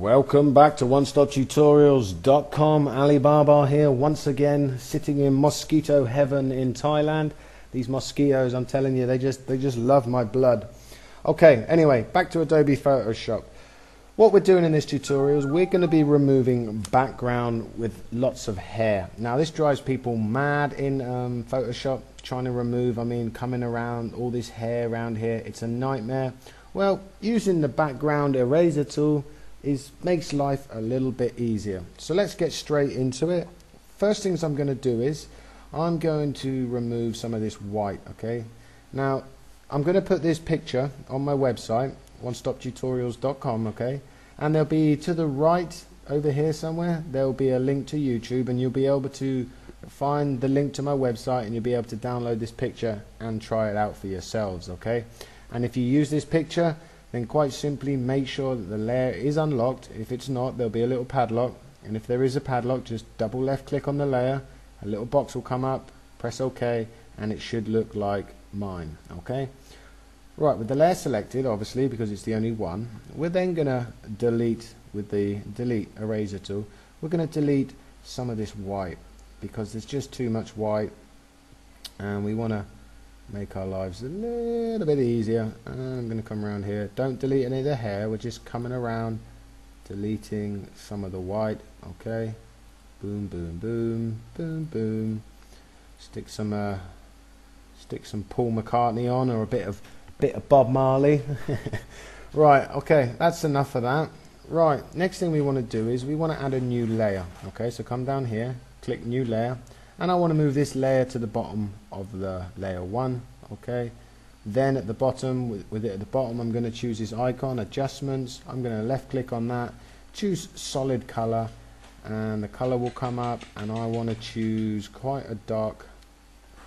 Welcome back to OneStopTutorials.com. Alibaba here once again, sitting in mosquito heaven in Thailand. These mosquitoes, I'm telling you, they just love my blood. Okay, anyway, back to Adobe Photoshop. What we're doing in this tutorial is we're going to be removing background with lots of hair. Now this drives people mad in Photoshop, trying to remove, coming around all this hair around here. It's a nightmare. Well, using the background eraser tool makes life a little bit easier. So let's get straight into it. First things I'm going to do is I'm going to remove some of this white. Okay, now I'm going to put this picture on my website, OneStopTutorials.com. okay, and there'll be to the right over here somewhere there'll be a link to YouTube, and you'll be able to find the link to my website, and you'll be able to download this picture and try it out for yourselves. Okay, and if you use this picture, then quite simply make sure that the layer is unlocked. If it's not, there'll be a little padlock, and if there is a padlock, just double left click on the layer, a little box will come up, press OK, and it should look like mine. Okay, right, with the layer selected, obviously because it's the only one, we're then gonna delete with the delete eraser tool. We're gonna delete some of this white because there's just too much white, and we want to make our lives a little bit easier. And I'm going to come around here. Don't delete any of the hair, we're just coming around deleting some of the white. Okay, boom boom boom boom boom. Stick some Paul McCartney on, or a bit of Bob Marley. Right, okay, that's enough of that. Right, next thing we want to do is we want to add a new layer. Okay, so come down here, click new layer, and I want to move this layer to the bottom of the layer 1. Okay, then at the bottom, with it at the bottom, I'm going to choose this icon, adjustments. I'm going to left click on that, choose solid color, and the color will come up, and I want to choose quite a dark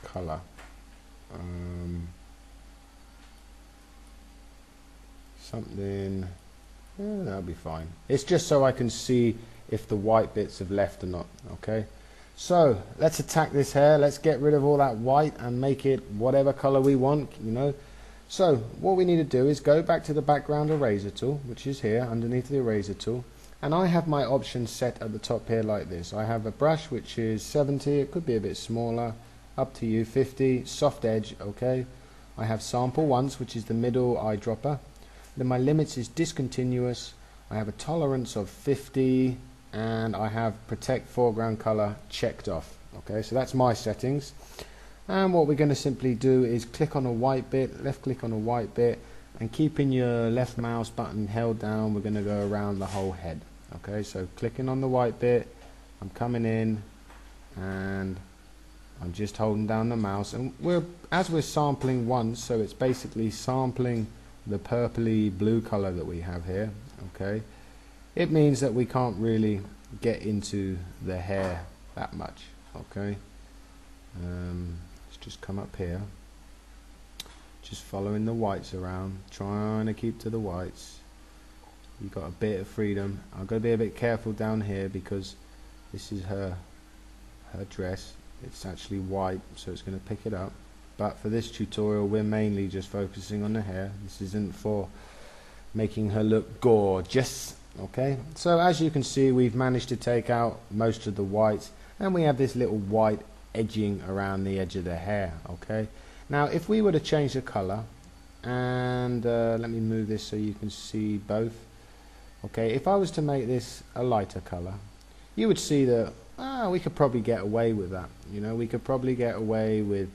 color. Something, that'll be fine. It's just so I can see if the white bits have left or not. Okay, so let's attack this hair. Let's get rid of all that white and make it whatever color we want, you know. So what we need to do is go back to the background eraser tool, which is here underneath the eraser tool, and I have my options set at the top here like this. I have a brush which is 70, it could be a bit smaller, up to you, 50, soft edge. Okay, I have sample once, which is the middle eyedropper. Then my limits is discontinuous. I have a tolerance of 50, and I have protect foreground color checked off. Okay, so that's my settings. And what we're going to simply do is click on a white bit, left click on a white bit, and keeping your left mouse button held down, we're going to go around the whole head. Okay, so clicking on the white bit, I'm coming in, and I'm just holding down the mouse, and as we're sampling once, so it's basically sampling the purpley blue color that we have here. Okay, it means that we can't really get into the hair that much. Okay, let's just come up here, just following the whites around, trying to keep to the whites. You've got a bit of freedom. I've got to be a bit careful down here because this is her dress. It's actually white, so it's going to pick it up. But for this tutorial, we're mainly just focusing on the hair. This isn't for making her look gorgeous. Okay, so as you can see, we've managed to take out most of the white, and we have this little white edging around the edge of the hair. Okay, now if we were to change the color, and let me move this so you can see both. Okay, if I was to make this a lighter color, you would see that we could probably get away with that. You know, we could probably get away with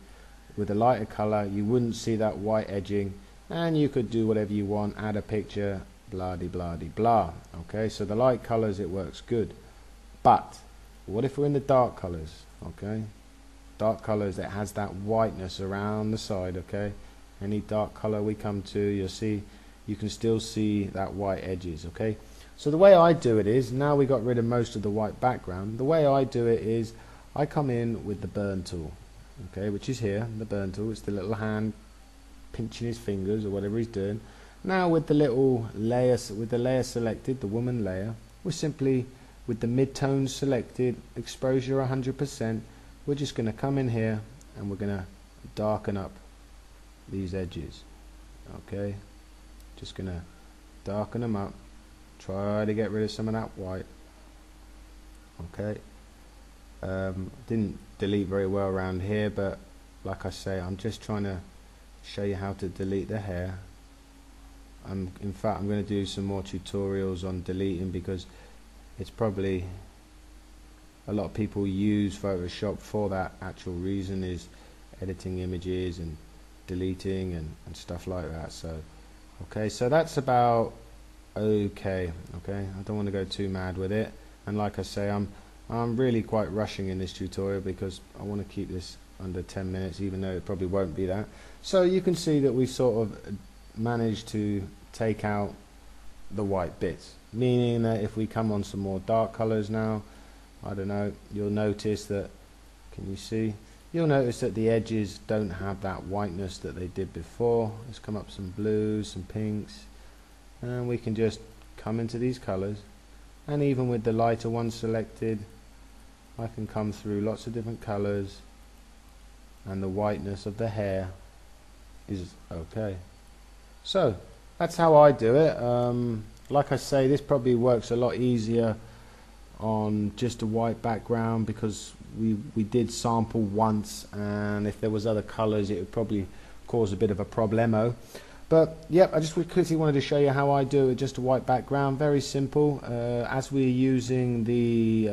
a lighter color. You wouldn't see that white edging, and you could do whatever you want, add a picture, blah de blah de blah. Okay, so the light colors, it works good. But what if we're in the dark colors? Okay, dark colors that has that whiteness around the side. Okay, any dark color we come to, you'll see, you can still see that white edges. Okay, so the way I do it is, now we got rid of most of the white background, the way I do it is I come in with the burn tool. Okay, which is here, the burn tool. It's the little hand pinching his fingers or whatever he's doing. Now with the little layer, with the layer selected, the woman layer, we're simply, with the midtones selected, exposure 100%, we're just going to come in here and we're going to darken up these edges. Okay, just going to darken them up, try to get rid of some of that white. Okay, didn't delete very well around here, but like I say, I'm just trying to show you how to delete the hair. In fact, I'm going to do some more tutorials on deleting, because it's probably a lot of people use Photoshop for that actual reason, is editing images and deleting and stuff like that. So okay, so that's about okay. I don't want to go too mad with it, and like I say, I'm really quite rushing in this tutorial because I want to keep this under 10 minutes, even though it probably won't be that. So you can see that we sort of managed to take out the white bits, meaning that if we come on some more dark colors now, I don't know, you'll notice that, can you see? You'll notice that the edges don't have that whiteness that they did before. Let's come up some blues, some pinks, and we can just come into these colors, and even with the lighter ones selected, I can come through lots of different colors, and the whiteness of the hair is okay. So that's how I do it. Like I say, this probably works a lot easier on just a white background, because we did sample once, and if there was other colors it would probably cause a bit of a problemo. But yep, I just quickly wanted to show you how I do it, just a white background, very simple. As we're using the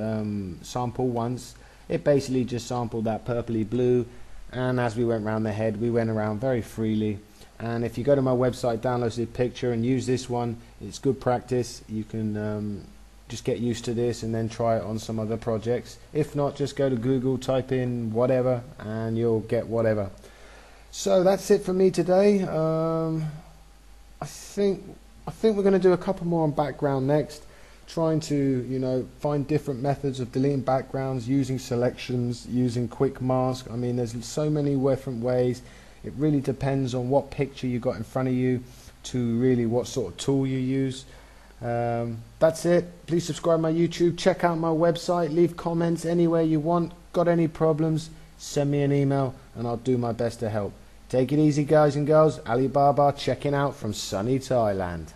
sample once, it basically just sampled that purpley blue, and as we went around the head, we went around very freely. And if you go to my website, download the picture and use this one, it's good practice. You can just get used to this and then try it on some other projects. If not, just go to Google, type in whatever, and you'll get whatever. So that's it for me today. I think we're going to do a couple more on background next, trying to find different methods of deleting backgrounds, using selections, using quick mask. I mean, there's so many different ways. It really depends on what picture you got in front of you, to really what sort of tool you use. That's it. Please subscribe to my YouTube, check out my website, leave comments anywhere you want. Got any problems, send me an email and I'll do my best to help. Take it easy, guys and girls. Alibaba checking out from sunny Thailand.